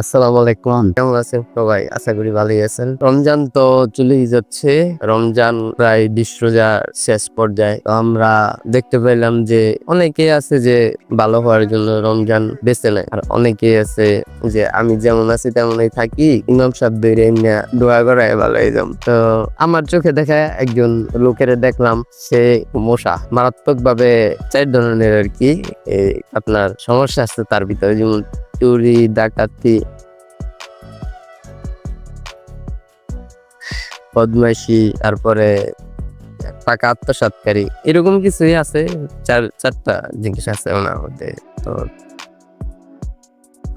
আসসালামু আলাইকুম। কেমন আছেন সবাই? আশা করি ভালোই আছেন। রমজান তো চলেই যাচ্ছে। রমজান প্রায় ২০ রোজার শেষ পর্যায়ে। তো আমরা দেখতে পেলাম যে অনেকেই আছে যে ভালো হওয়ার জন্য রমজান বেছে নেয়। আর অনেকেই আছে যে আমি যেমন আছি তেমনই থাকি। ইমাম সাহেবদের এমনি দোয়া করায় ভালো হয়ে যাম। তো আমার চোখে দেখা একজন লোকের দেখলাম সে মারাত্মকভাবে ৪ ধরনের আরকি আপনার সমস্যা আছে তার ভিতরে, যেমন চুরি, ডাকাতি, বদমাইশি, তারপরে টাকা আত্মসাৎকারী, এরকম কিছুই আছে। ৪টা জিনিস আছে ওনার মধ্যে। তো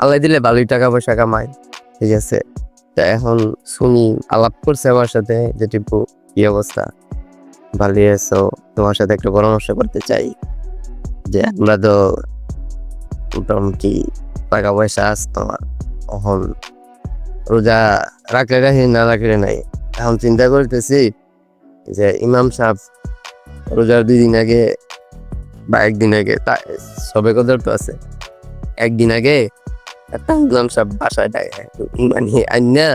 আল্লাহ দিলে ভালোই টাকা পয়সা কামায়, ঠিক আছে। তো এখন শুনি আলাপ করছে আমার সাথে যে টিপু কি অবস্থা, ভালোই আছো, তোমার সাথে একটা পরামর্শ করতে চাই। যে আমরা তো মোটামুটি টাকা পয়সা আছে তোমার, এখন রোজা রাখলে রাখি, না রাখলে নাই। এখন চিন্তা করতেছি যে ইমাম সাহেব রোজার ২ দিন আগে বা একদিন আগে, সবে কদর তো আছে, একদিন আগে একটা ইমাম সাহেব বাসায় দেয় মানে আইনা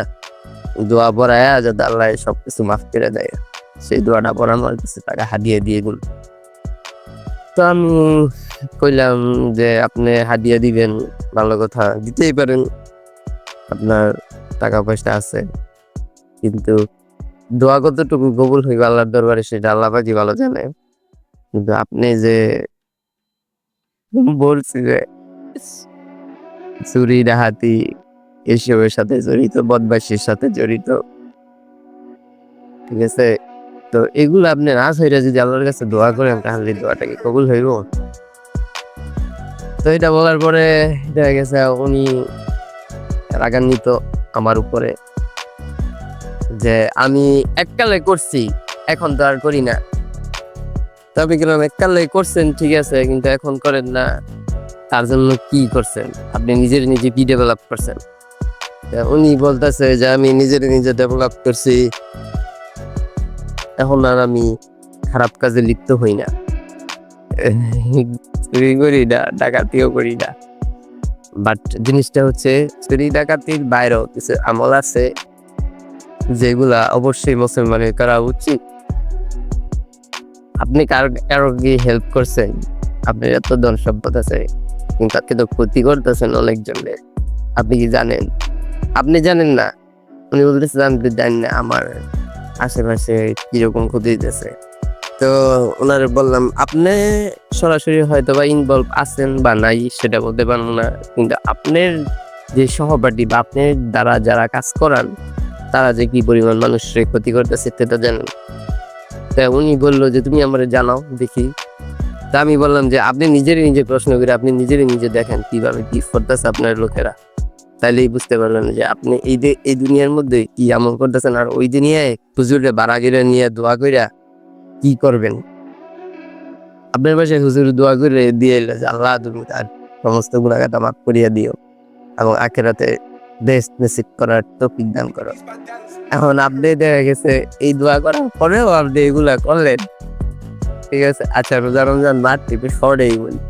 দোয়া পড়ায়া যাতে আল্লাহ সবকিছু মাফ করে দেয়, সেই দোয়াটা পড়ানো হইতেছে, টাকা হাদিয়া দিয়ে গুলো। তো আমি কইলাম যে আপনি হাদিয়া দিবেন, ভালো কথা, দিতেই পারেন, আপনার টাকা পয়সা আছে, কিন্তু দোয়া কতটুকু কবুল হইবে আল্লাহর দরবারে সেটা আল্লাহ পাকই ভালো জানে। কিন্তু আপনি যে বলছি যে চুরি, ডাকাতি এসবের সাথে জড়িত, বদমাইশির সাথে জড়িত, ঠিক আছে। তো এগুলো আপনি না ছাইরা যদি আল্লাহর কাছে দোয়া করেন তাহলে দোয়াটা কি কবুল হইব? তো এটা বলার পরে দেখা গেছে উনি রাগান্বিত আমার উপরে, যে আমি এককালে করছি, এখন তো আর করি না। তবে গেলাম এককালে করছেন ঠিক আছে, কিন্তু এখন করেন না, তার জন্য কি করছেন? আপনি নিজে কি ডেভেলপ করছেন? উনি বলতেছে যে আমি নিজে ডেভেলপ করছি, এখন আর আমি খারাপ কাজে লিপ্ত হই না, চুরি করি না, ডাকাতিও করি না। বাট জিনিসটা হচ্ছে চুরি ডাকাতির বাইরেও কিছু আমল আছে যেগুলা অবশ্যই মুসলমানের করা উচিত। আপনি কারো গিয়ে হেল্প করছেন, আপনার এত ধন সম্পদ আছে, কিন্তু তাকে তো ক্ষতি করতেছেন অনেকজনের, আপনি কি জানেন? আপনি জানেন না। উনি বলতেছে আমি তো জানি না আমার আশেপাশে কিরকম ক্ষতি দিতেছে। তো ওনারে বললাম আপনি সরাসরি হয়তো বা ইনভলভ আছেন বা নাই সেটা বলতে পারবো না, কিন্তু আপনার যে সহপাঠী বা আপনার দ্বারা যারা কাজ করান তারা যে কি পরিমাণ মানুষের ক্ষতি করতেছে সেটা জানেন। তা উনি বললো যে তুমি আমারে জানাও দেখি। তা আমি বললাম যে আপনি নিজে প্রশ্ন করে আপনি নিজে দেখেন কিভাবে কি করতেছে আপনার লোকেরা, তাইলেই বুঝতে পারবেন যে আপনি এই দুনিয়ার মধ্যে কি আমল করতেছেন, আর ওই দুনিয়ায় হুজুরে বাড়াগিরে নিয়ে দোয়া কইরা কি করবেন। আপনার বাসায় হুজুর দোয়া করে দিয়ে এলো যে আল্লাহ তুমি তার সমস্ত গুনাহগাতা মাফ করিয়া দিও এবং আখিরাতে বেস্ট নসিব করার তৌফিক দান করো। এখন আপনি দেখা গেছে এই দোয়া করার পরেও আপনি এগুলা করলেন, ঠিক আছে। আচ্ছা রোজা রমজান বাদ টিপে শর্টেই বলি,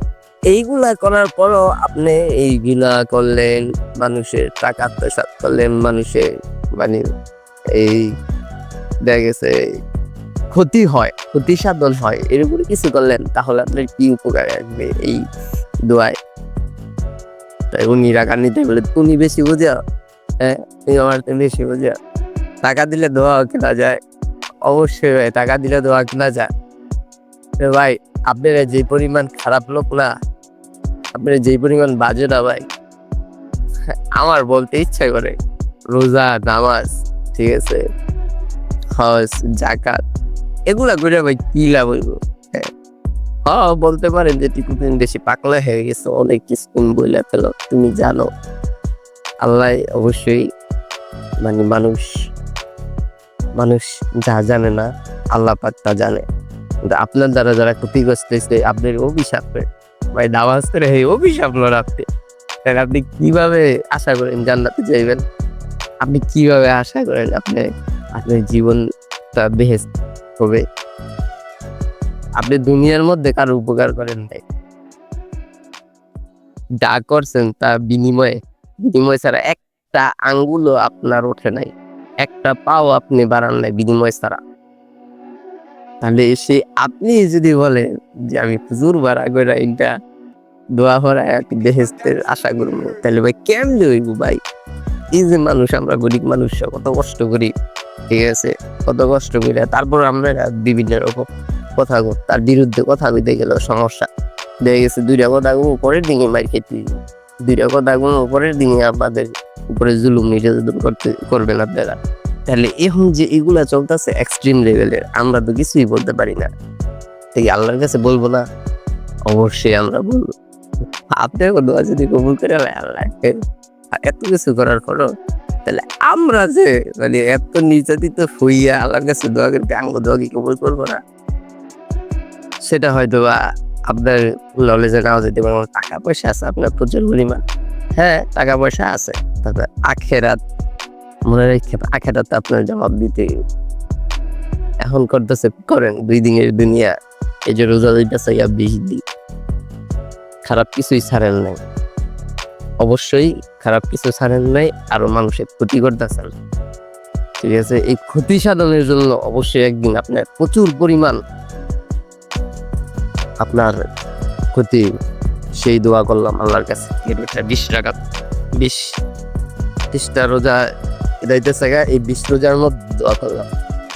এইগুলা করার পরও আপনি এইগুলা করলেন, মানুষের টাকা আত্মসাৎ করলেন, মানুষের মানে এই দেখা গেছে ক্ষতি সাধন হয়, এরকম কিছু করলেন, তাহলে আপনার কি উপকার আসবে এই দোয়ায়? তাই উনি রাগান্বিত বলে তুমি বেশি বুঝা, হ্যাঁ তুমি আমার থেকে বেশি বুঝা, টাকা দিলে দোয়া কেনা যায়? অবশ্যই ভাই, টাকা দিলে দোয়া কেনা যায়। ভাই আপনারা যে পরিমাণ খারাপ লোক না, আপনারা যে পরিমাণ বাজে না ভাই, আমার বলতে ইচ্ছা করে রোজা, নামাজ, ঠিক আছে, হজ, জাকাত, এগুলা করে ভাই কি লাভ হইব? হ্যাঁ বলতে পারেন যে টিপু বেশি পাগলা হয়ে গেছে, অনেক কিছু বলে ফেলো, তুমি জানো আল্লাহ অবশ্যই মানে মানুষ যা জানে না আল্লাহ পাক তা জানে। কিন্তু আপনার দ্বারা যারা ক্ষতিগ্রস্ত হয়েছে আপনার অভিশাপ ভাই, নামাজ করে এই অভিশাপ আপনি, আপনি কিভাবে আশা করেন জান্নাতে যাইবেন? আপনি কিভাবে আশা করেন আপনার জীবনটা বেহেশত হবে? আপনি দুনিয়ার মধ্যে কারো উপকার করেন নাই, যা করছেন তা বিনিময় ছাড়া একটা আঙ্গুলও আপনার ওঠে নাই, একটা পাও আপনি বাড়ান নাই বিনিময় ছাড়া। তাহলে সে আপনি যদি বলেন যে আমি হুজুর ভাড়া করে এটা দোয়া করায় বেহেস্তের আশা করবো, তাহলে ভাই কেমনে হইব ভাই? এই যে মানুষ, আমরা গরিব মানুষ কত কষ্ট করি, ঠিক আছে, কত কষ্ট করি, তারপর আমরা বিভিন্ন রকম কথা তার বিরুদ্ধে কথা কইতে গেল সমস্যা। দেখা গেছে দুইটা কথা উপরের দিকে মার খেতে, দুইটা কথা উপরের দিকে আমাদের উপরে জুলুম নির্যাতন করবেন আপনারা। তাহলে এখন যে এগুলা চলতেছে এক্সট্রিম লেভেলের, আমরা তো কিছুই বলতে পারি না, ঠিক আল্লাহর কাছে বলবো না? অবশ্যই আমরা বলবো। আপনার দোয়া যদি কবুল করে আল্লাহ এত কিছু করার পরও, তাহলে আমরা যে মানে এত নির্যাতিত হইয়া আল্লাহর কাছে দোয়া করতে, আঙ্গ দোয়া কি কবুল করবো না? সেটা হয়তো বা আপনার নলেজে নাও যেতে পারে। টাকা পয়সা আছে আপনার প্রচুর পরিমাণ, হ্যাঁ টাকা পয়সা আছে, তারপর আখেরাত মনে রেখে আখেরাতে আপনার জবাব দিতে। এখন করতেছে করেন 2 দিনের দুনিয়া, এই যে রোজা দিতেছে বেশি দিন, খারাপ কিছুই ছাড়েন নাই, অবশ্যই খারাপ কিছু ছাড়েন নাই, আরো মানুষের ক্ষতি করতেছেন, ঠিক আছে। এই ক্ষতি সাধনের জন্য অবশ্যই একদিন আপনার প্রচুর পরিমাণ আপনার ক্ষতি, সেই দোয়া করলাম আল্লাহর কাছে। 20টা রোজা এদাইতেছে, এই 20 রোজার মধ্যে দোয়া করলাম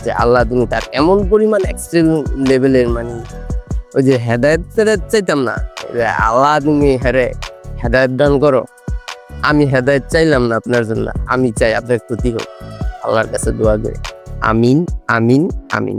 যে আল্লাহ তুমি তার এমন পরিমাণ এক্সট্রিম লেভেলের, মানে ওই যে হেদায়েত চাইতাম না, আল্লাহ তুমি হেদায়েত দান করো। আমি হেদায়েত চাইলাম না আপনার জন্য, আমি চাই আপনার ক্ষতি হোক। আল্লাহর কাছে দোয়া করি। আমিন, আমিন, আমিন।